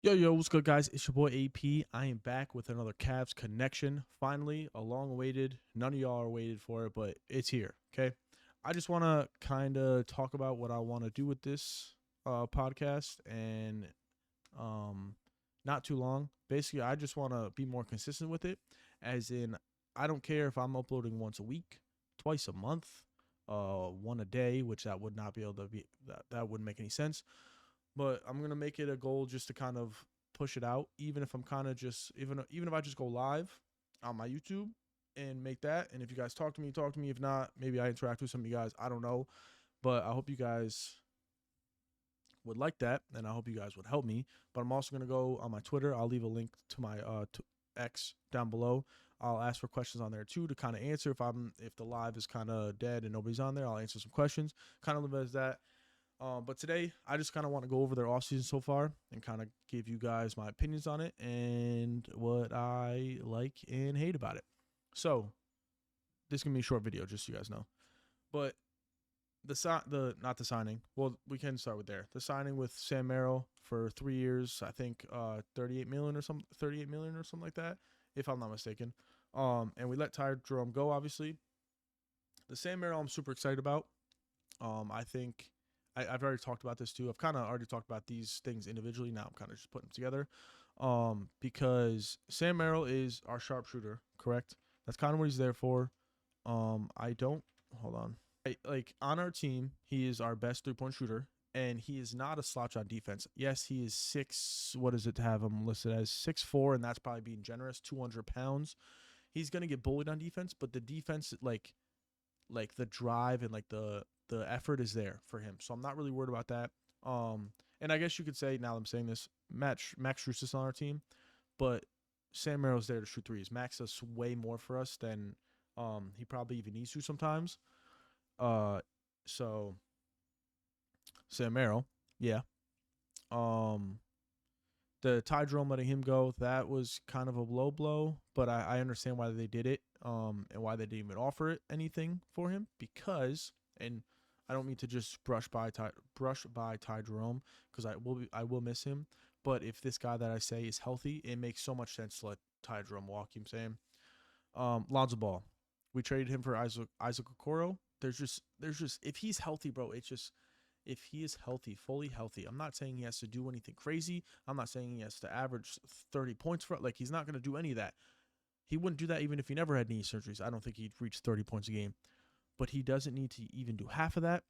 Yo, what's good, guys? It's your boy AP. I am back with another Cavs connection. Finally, a long awaited. None of y'all are waited for it, but it's here. Okay. I just want to kind of talk about what I want to do with this podcast and um, not too long. Basically, I just want to be more consistent with it, as in, I don't care if I'm uploading once a week, twice a month, one a day, which that would not be able to be, that wouldn't make any sense, but I'm gonna make it a goal just to kind of push it out, even if I'm kind of just even if I just go live on my YouTube and make that. And if you guys talk to me, talk to me. If not, maybe I interact with some of you guys. I don't know, but I hope you guys would like that, and I hope you guys would help me. But I'm also gonna go on my Twitter. I'll leave a link to my X down below. I'll ask for questions on there too to kind of answer if the live is kind of dead and nobody's on there. I'll answer some questions, kind of live as that. But today, I just kind of want to go over their offseason so far and kind of give you guys my opinions on it and what I like and hate about it. So, this is going to be a short video, just so you guys know. But the not the signing. Well, we can start with there. The signing with Sam Merrill for 3 years, I think 38 million or something like that, if I'm not mistaken. And we let Ty Jerome go, obviously. The Sam Merrill I'm super excited about. I think I've already talked about this too. I've kind of already talked about these things individually. Now I'm kind of just putting them together. Because Sam Merrill is our sharpshooter, correct? That's kind of what he's there for. I don't hold on. Like on our team, he is our best 3-point shooter, and he is not a slouch on defense. Yes, he is six. What does it have him listed as? 6'4", and that's probably being generous. 200 pounds. He's gonna get bullied on defense, but the defense, like the drive and like the effort is there for him. So I'm not really worried about that. And I guess you could say, now that I'm saying this, Max Strus is on our team, but Sam Merrill's there to shoot threes. Max does way more for us than he probably even needs to sometimes. So Sam Merrill, yeah. Um, the Ty Jerome letting him go, that was kind of a low blow, but I understand why they did it, and why they didn't even offer it anything for him, because, and I don't mean to just brush by Ty Jerome, because I will miss him, but if this guy that I say is healthy, it makes so much sense to let Ty Jerome walk. You know what I'm saying? Lonzo Ball, we traded him for Isaac Okoro. There's just if he's healthy, bro, it's just if he is healthy, fully healthy. I'm not saying he has to do anything crazy. I'm not saying he has to average 30 points for it. Like, he's not going to do any of that. He wouldn't do that even if he never had knee surgeries. I don't think he'd reach 30 points a game. But he doesn't need to even do half of that.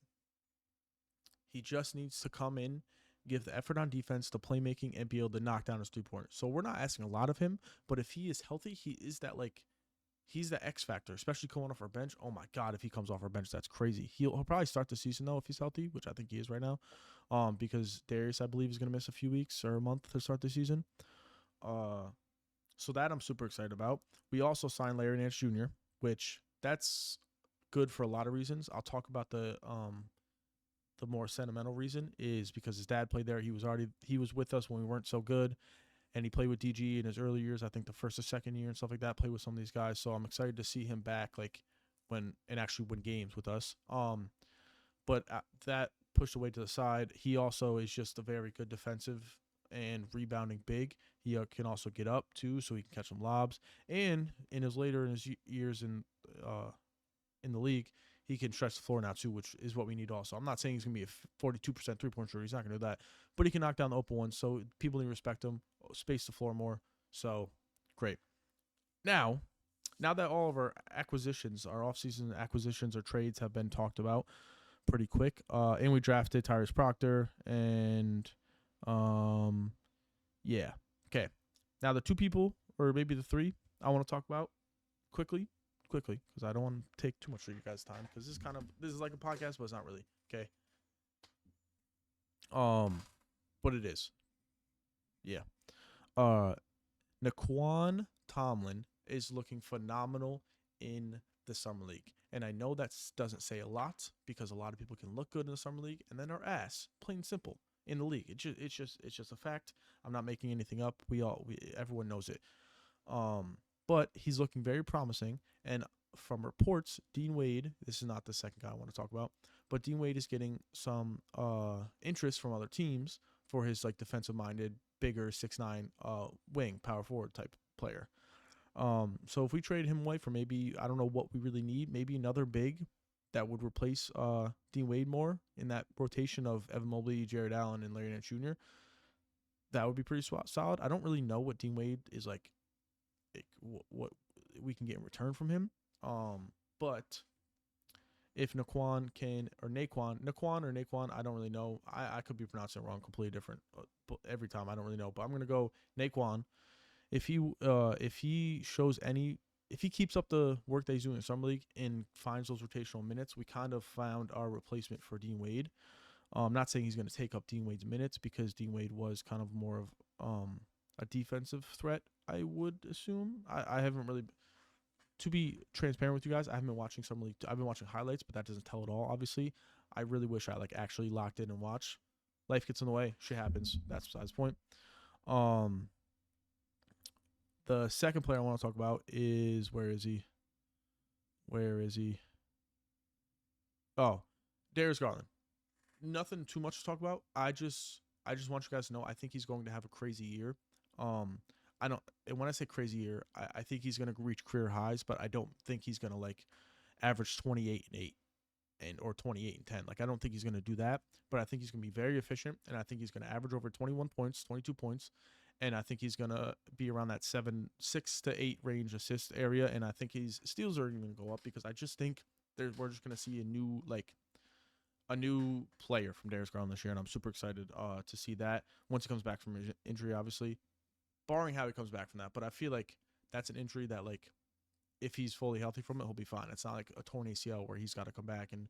He just needs to come in, give the effort on defense, the playmaking, and be able to knock down his 3-pointers. So we're not asking a lot of him, but if he is healthy, he is that, like, he's the X factor, especially coming off our bench. Oh my God, if he comes off our bench, that's crazy. He'll probably start the season though if he's healthy, which I think he is right now. Because Darius, I believe, is gonna miss a few weeks or a month to start the season. Uh, so that I'm super excited about. We also signed Larry Nance Jr., which that's good for a lot of reasons. I'll talk about the more sentimental reason is because his dad played there. He was with us when we weren't so good, and he played with DG in his early years. I think the first or second year and stuff like that. Played with some of these guys, so I'm excited to see him back, like when and actually win games with us. But that pushed away to the side. He also is just a very good defensive and rebounding big. He can also get up too, so he can catch some lobs. And in his years in the league, he can stretch the floor now too, which is what we need also. I'm not saying he's going to be a 42% 3-point shooter. He's not going to do that. But he can knock down the open ones, so people need to respect him, space the floor more. So, great. Now, now that all of our acquisitions, our offseason acquisitions or trades have been talked about pretty quick, and we drafted Tyrese Proctor, and yeah. Okay. Now, the two people, or maybe the three, I want to talk about quickly, because I don't want to take too much of your guys' time, because this is like a podcast, but it's not really. Okay. But it is. Yeah. Uh, Naquan Tomlin is looking phenomenal in the summer league, and I know that doesn't say a lot because a lot of people can look good in the summer league and then are ass, plain simple, in the league. It's just a fact. I'm not making anything up. Everyone knows it. But he's looking very promising. And from reports, Dean Wade, this is not the second guy I want to talk about, but Dean Wade is getting some interest from other teams for his like defensive minded bigger 6'9" wing power forward type player. So if we trade him away for maybe, I don't know what we really need, maybe another big that would replace Dean Wade more in that rotation of Evan Mobley, Jared Allen, and Larry Nance Jr., that would be pretty solid. I don't really know what Dean Wade is like what we can get in return from him. But if Naquan or Naquan, I don't really know. I could be pronouncing it wrong, completely different every time. I don't really know, but I'm gonna go Naquan. If he shows any, if he keeps up the work that he's doing in summer league and finds those rotational minutes, we kind of found our replacement for Dean Wade. I'm not saying he's going to take up Dean Wade's minutes because Dean Wade was kind of more of a defensive threat, I would assume. I haven't really, to be transparent with you guys, I haven't been watching summer league. I've been watching highlights, but that doesn't tell it all. Obviously, I really wish I like actually locked in and watched. Life gets in the way. Shit happens. That's besides the point. The second player I want to talk about is where is he? Oh, Darius Garland. Nothing too much to talk about. I just want you guys to know I think he's going to have a crazy year. I don't, and when I say crazy year, I think he's going to reach career highs, but I don't think he's going to like average 28 and 8 or 28 and 10. Like I don't think he's going to do that, but I think he's going to be very efficient, and I think he's going to average over 21 points, 22 points, and I think he's going to be around that 6 to 8 range assist area, and I think his steals are even going to go up because I just think we're just going to see a new player from Darius Garland this year, and I'm super excited to see that once he comes back from his injury, obviously, barring how he comes back from that. But I feel like that's an injury that, like, if he's fully healthy from it, he'll be fine. It's not like a torn ACL where he's got to come back and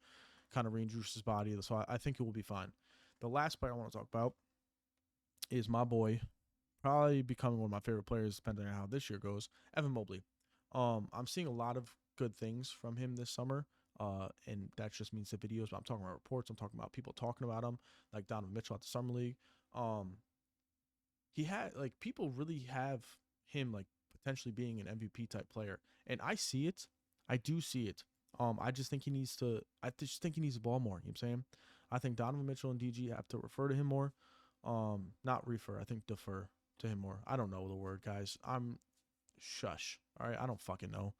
kind of reintroduce his body. So I think he will be fine. The last player I want to talk about is my boy, probably becoming one of my favorite players, depending on how this year goes, Evan Mobley. I'm seeing a lot of good things from him this summer. And that just means the videos, but I'm talking about reports. I'm talking about people talking about him, like Donovan Mitchell at the Summer League. He had, like, people really have him, like, potentially being an MVP type player. And I see it. I do see it. I just think he needs to, ball more. You know what I'm saying? I think Donovan Mitchell and DG have to refer to him more. Not refer, I think defer to him more. I don't know the word, guys. Shush. All right. I don't fucking know.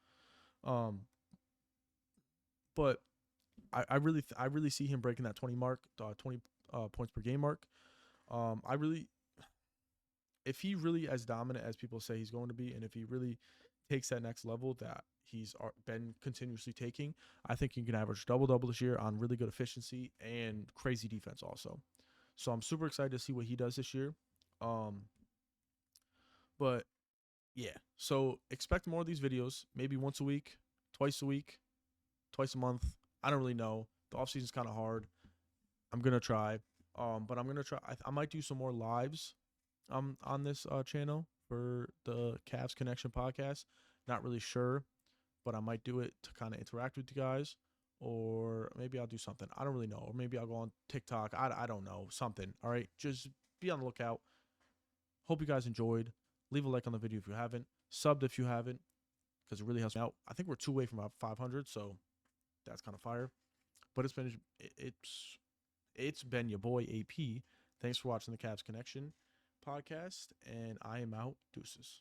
But I really see him breaking that 20 mark, 20 points per game mark. If he really as dominant as people say he's going to be, and if he really takes that next level that he's been continuously taking, I think he can average double-double this year on really good efficiency and crazy defense also. So I'm super excited to see what he does this year. But yeah, so expect more of these videos, maybe once a week, twice a month. I don't really know. The offseason's kind of hard. I'm going to try. But I'm going to try. I might do some more lives on this channel for the Cavs Connection podcast. Not really sure, but I might do it to kind of interact with you guys. Or maybe I'll do something. I don't really know. Or maybe I'll go on TikTok. I don't know. Something. All right. Just be on the lookout. Hope you guys enjoyed. Leave a like on the video if you haven't. Subbed if you haven't, because it really helps me out. I think we're 2 away from about 500, so that's kind of fire. But it's been your boy AP. Thanks for watching the Cavs Connection podcast, and I am out. Deuces.